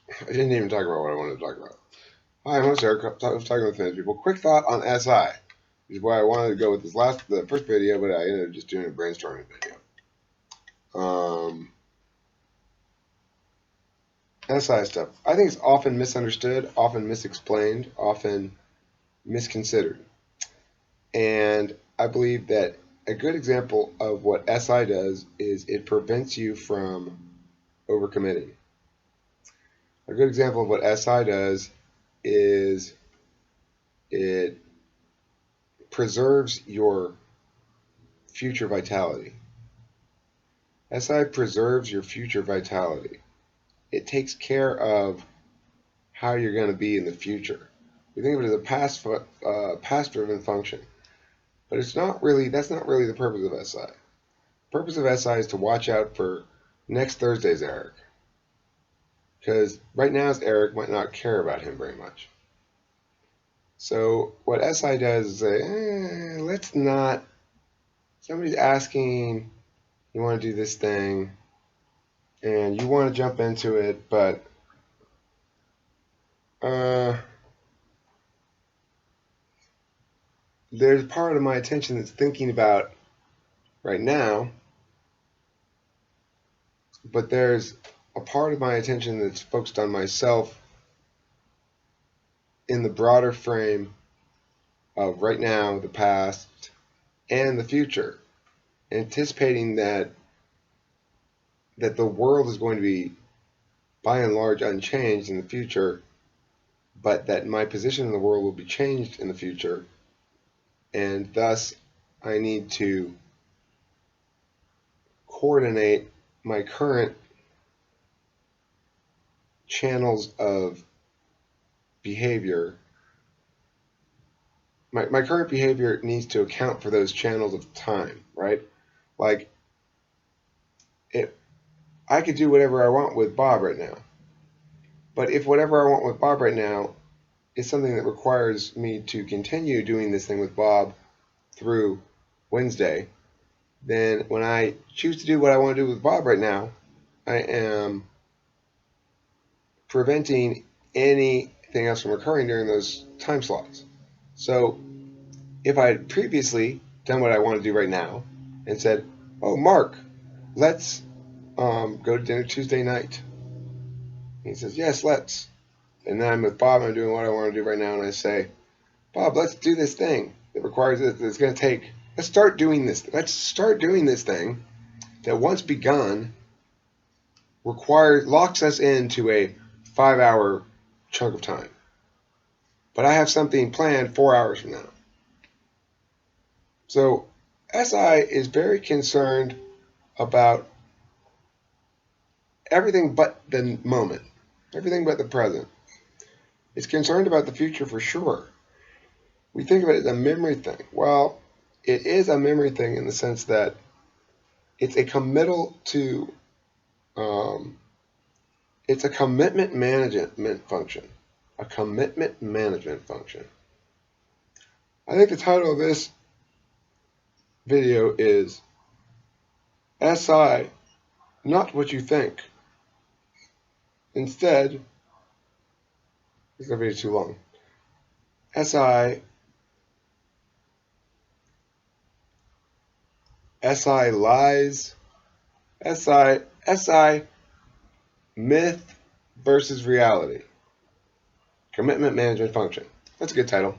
I didn't even talk about what I wanted to talk about. Hi, I'm host Eric. I was talking with Finnish people. Quick thought on SI, which is why I wanted to go with the first video, but I ended up just doing a brainstorming video. SI stuff. I think it's often misunderstood, often misexplained, often misconsidered. And I believe that a good example of what SI does is it prevents you from overcommitting. A good example of what SI does is it preserves your future vitality. SI preserves your future vitality. It takes care of how you're going to be in the future. We think of it as a past-driven function, but it's not really. That's not really the purpose of SI. The purpose of SI is to watch out for next Thursday's Eric, because right now's Eric might not care about him very much. So what SI does is say, let's not. Somebody's asking, you want to do this thing, and you want to jump into it, but there's part of my attention that's thinking about right now, but there's a part of my attention that's focused on myself in the broader frame of right now, the past, and the future, anticipating that the world is going to be by and large unchanged in the future, but that my position in the world will be changed in the future, and thus I need to coordinate my current channels of behavior. My current behavior needs to account for those channels of time, right? Like, I could do whatever I want with Bob right now, but if whatever I want with Bob right now is something that requires me to continue doing this thing with Bob through Wednesday, then when I choose to do what I want to do with Bob right now, I am preventing anything else from occurring during those time slots. So if I had previously done what I want to do right now and said, oh, Mark, let's go to dinner Tuesday night. He says, yes, let's. And then I'm with Bob, I'm doing what I want to do right now, and I say, Bob, let's do this thing that requires it. It's going to take, let's start doing this thing that once begun locks us into a 5-hour chunk of time. But I have something planned 4 hours from now. So SI is very concerned about everything but the moment, everything but the present. It's concerned about the future for sure. We think of it as a memory thing. Well, it is a memory thing in the sense that it's a committal to, it's a commitment management function. A commitment management function. I think the title of this video is SI, not what you think. Instead, it's going to be too long. SI lies, SI myth versus reality. Commitment management function. That's a good title.